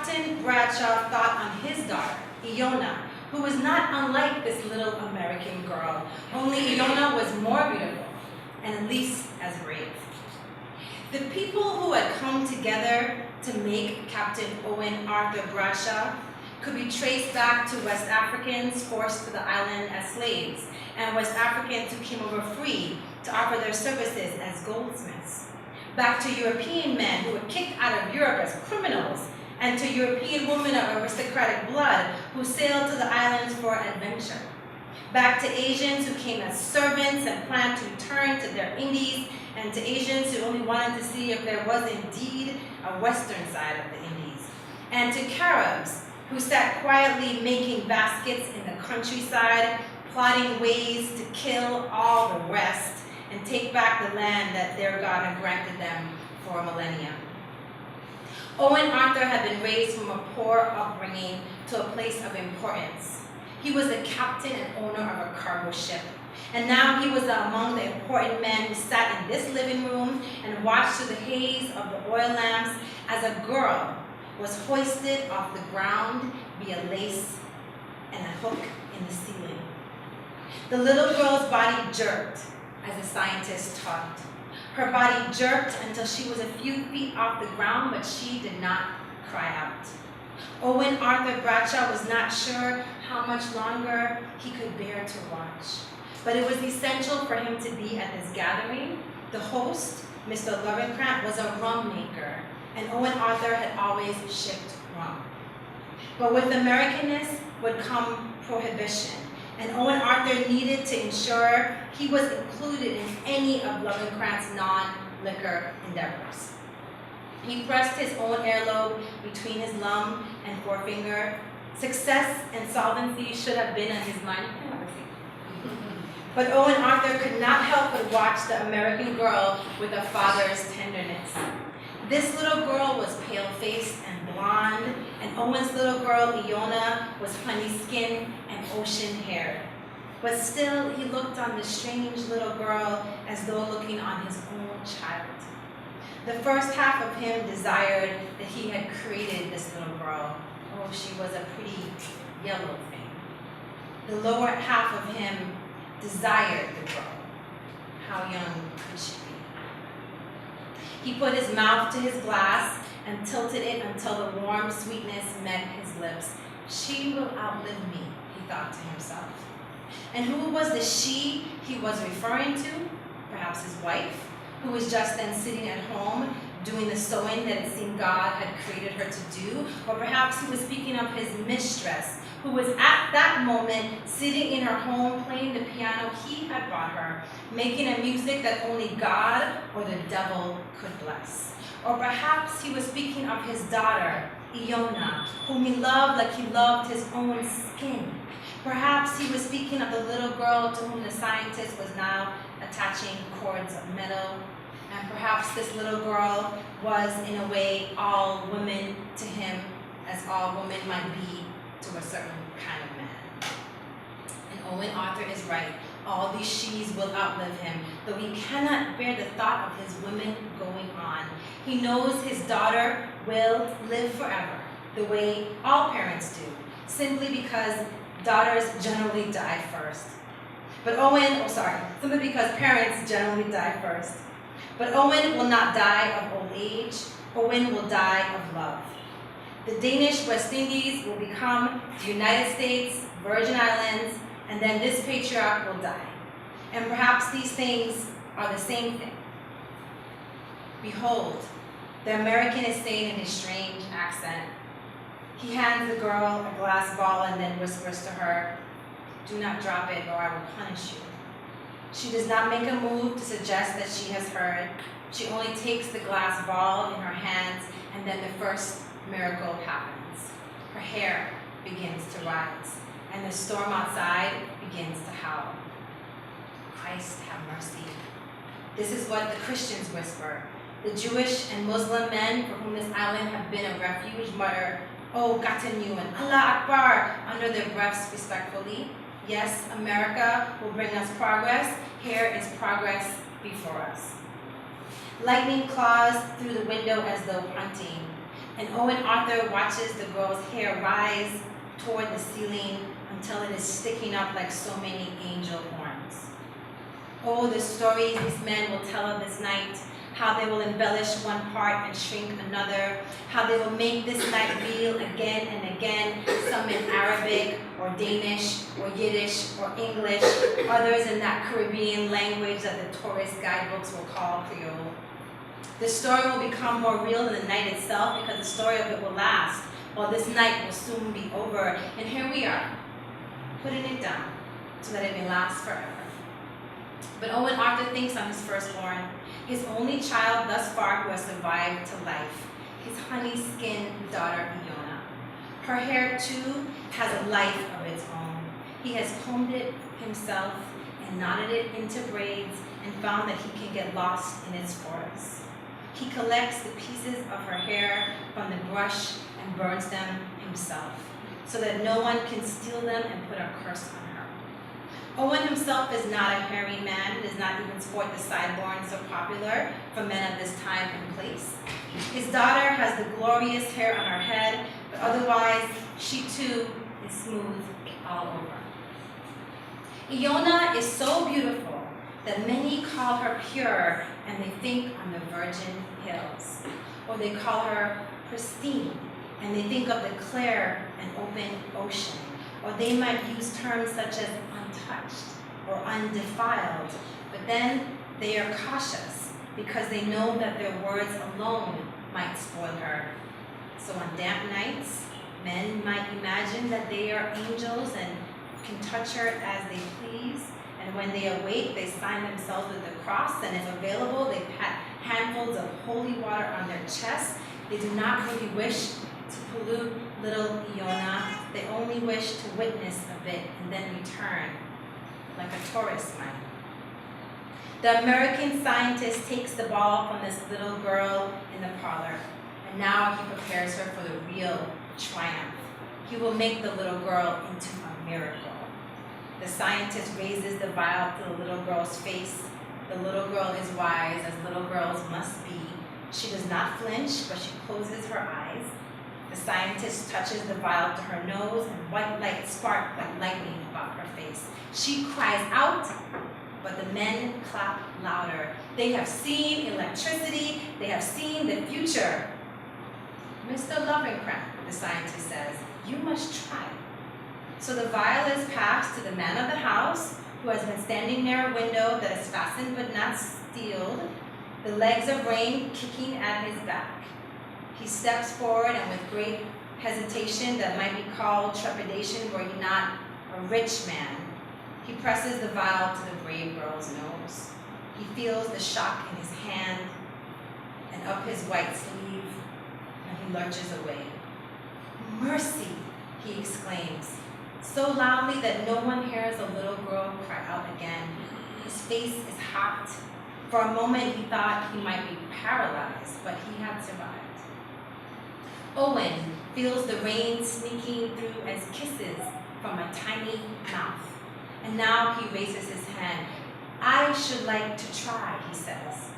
Captain Bradshaw thought on his daughter, Iona, who was not unlike this little American girl, only Iona was more beautiful and at least as brave. The people who had come together to make Captain Owen Arthur Bradshaw could be traced back to West Africans forced to the island as slaves, and West Africans who came over free to offer their services as goldsmiths. Back to European men who were kicked out of Europe as criminals, and to European women of aristocratic blood who sailed to the islands for adventure. Back to Asians who came as servants and planned to return to their Indies, and to Asians who only wanted to see if there was indeed a western side of the Indies. And to Caribs who sat quietly making baskets in the countryside, plotting ways to kill all the rest and take back the land that their God had granted them for millennia. Owen Arthur had been raised from a poor upbringing to a place of importance. He was the captain and owner of a cargo ship, and now he was among the important men who sat in this living room and watched through the haze of the oil lamps as a girl was hoisted off the ground via lace and a hook in the ceiling. The little girl's body jerked as the scientist talked. Her body jerked until she was a few feet off the ground, but she did not cry out. Owen Arthur Bradshaw was not sure how much longer he could bear to watch, but it was essential for him to be at this gathering. The host, Mr. Lovencrant, was a rum maker, and Owen Arthur had always shipped rum. But with Americanness would come prohibition, and Owen Arthur needed to ensure he was included in any of Lovencrant's non-liquor endeavors. He pressed his own earlobe between his thumb and forefinger. Success and solvency should have been on his mind. But Owen Arthur could not help but watch the American girl with a father's tenderness. This little girl was pale-faced and blonde, and Owen's little girl, Iona, was honey-skinned and ocean-haired. But still, he looked on this strange little girl as though looking on his own child. The first half of him desired that he had created this little girl. Oh, she was a pretty yellow thing. The lower half of him desired the girl. How young could she be? He put his mouth to his glass and tilted it until the warm sweetness met his lips. She will outlive me, he thought to himself. And who was the she he was referring to? Perhaps his wife, who was just then sitting at home doing the sewing that it seemed God had created her to do. Or perhaps he was speaking of his mistress, who was at that moment sitting in her home playing the piano he had bought her, making a music that only God or the devil could bless. Or perhaps he was speaking of his daughter, Iona, whom he loved like he loved his own skin. Perhaps he was speaking of the little girl to whom the scientist was now attaching cords of metal. And perhaps this little girl was, in a way, all woman to him, as all women might be to a certain kind of man. And Owen Arthur is right. All these she's will outlive him, though he cannot bear the thought of his women going on. He knows his daughter will live forever, the way all parents do, simply because daughters generally die first. Simply because parents generally die first. But Owen will not die of old age. Owen will die of love. The Danish West Indies will become the United States, Virgin Islands, and then this patriarch will die. And perhaps these things are the same thing. Behold, the American is saying in his strange accent. He hands the girl a glass ball and then whispers to her, "Do not drop it or I will punish you." She does not make a move to suggest that she has heard. She only takes the glass ball in her hands, and then the first miracle happens. Her hair begins to rise, and the storm outside begins to howl. Christ have mercy. This is what the Christians whisper. The Jewish and Muslim men for whom this island have been a refuge mutter, "Oh, Gatanu," and "Allah Akbar" under their breaths respectfully. Yes, America will bring us progress. Here is progress before us. Lightning claws through the window as though hunting. And Owen Arthur watches the girl's hair rise toward the ceiling until it is sticking up like so many angel horns. Oh, the stories these men will tell of this night, how they will embellish one part and shrink another, how they will make this night real again and again, some in Arabic or Danish or Yiddish or English, others in that Caribbean language that the tourist guidebooks will call Creole. The story will become more real than the night itself because the story of it will last, while this night will soon be over. And here we are, putting it down so that it may last forever. But Owen Arthur thinks on his firstborn, his only child thus far who has survived to life, his honey-skinned daughter Iona. Her hair, too, has a life of its own. He has combed it himself and knotted it into braids and found that he can get lost in its forests. He collects the pieces of her hair from the brush and burns them himself, so that no one can steal them and put a curse on her. Owen himself is not a hairy man, does not even sport the sideburns so popular for men of this time and place. His daughter has the glorious hair on her head, but otherwise she too is smooth all over. Iona is so beautiful that many call her pure and they think on the virgin hills, or they call her pristine and they think of the clear and open ocean, or they might use terms such as untouched or undefiled, but then they are cautious because they know that their words alone might spoil her. So on damp nights, men might imagine that they are angels and can touch her as they please, and when they awake, they sign themselves with the cross, and if available, they pat handfuls of holy water on their chests. They do not really wish to pollute little Iona. They only wish to witness a bit and then return, like a tourist might. The American scientist takes the ball from this little girl in the parlor, and now he prepares her for the real triumph. He will make the little girl into a miracle. The scientist raises the vial to the little girl's face. The little girl is wise, as little girls must be. She does not flinch, but she closes her eyes. The scientist touches the vial to her nose, and white light sparks like lightning about her face. She cries out, but the men clap louder. They have seen electricity. They have seen the future. Mr. Lovecraft, the scientist says, you must try. So the vial is passed to the man of the house, who has been standing near a window that is fastened but not sealed, the legs of rain kicking at his back. He steps forward, and with great hesitation that might be called trepidation were he not a rich man, he presses the vial to the brave girl's nose. He feels the shock in his hand and up his white sleeve, and he lurches away. Mercy, he exclaims, so loudly that no one hears the little girl cry out again. His face is hot. For a moment he thought he might be paralyzed, but he had survived. Owen feels the rain sneaking through as kisses from a tiny mouth. And now he raises his hand. I should like to try, he says.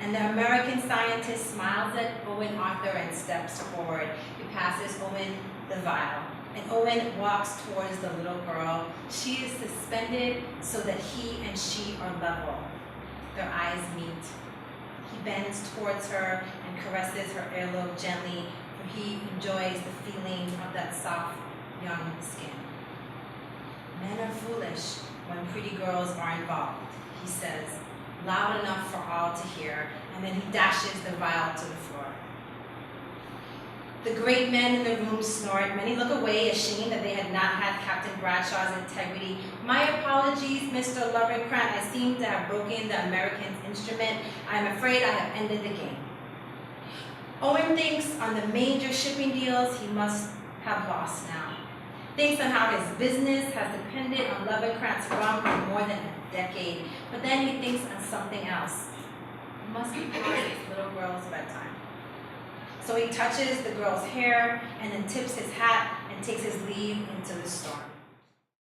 And the American scientist smiles at Owen Arthur and steps forward. He passes Owen the vial. And Owen walks towards the little girl. She is suspended so that he and she are level. Their eyes meet. He bends towards her and caresses her earlobe gently, for he enjoys the feeling of that soft, young skin. Men are foolish when pretty girls are involved, he says, loud enough for all to hear, and then he dashes the vial to the floor. The great men in the room snort. Many look away, ashamed that they had not had Captain Bradshaw's integrity. My apologies, Mr. Lovecraft. I seem to have broken the American's instrument. I am afraid I have ended the game. Owen thinks on the major shipping deals he must have lost now. Thinks on how his business has depended on Lovecraft's rum for more than a decade. But then he thinks on something else. It must be past this little girl's bedtime. So he touches the girl's hair and then tips his hat and takes his leave into the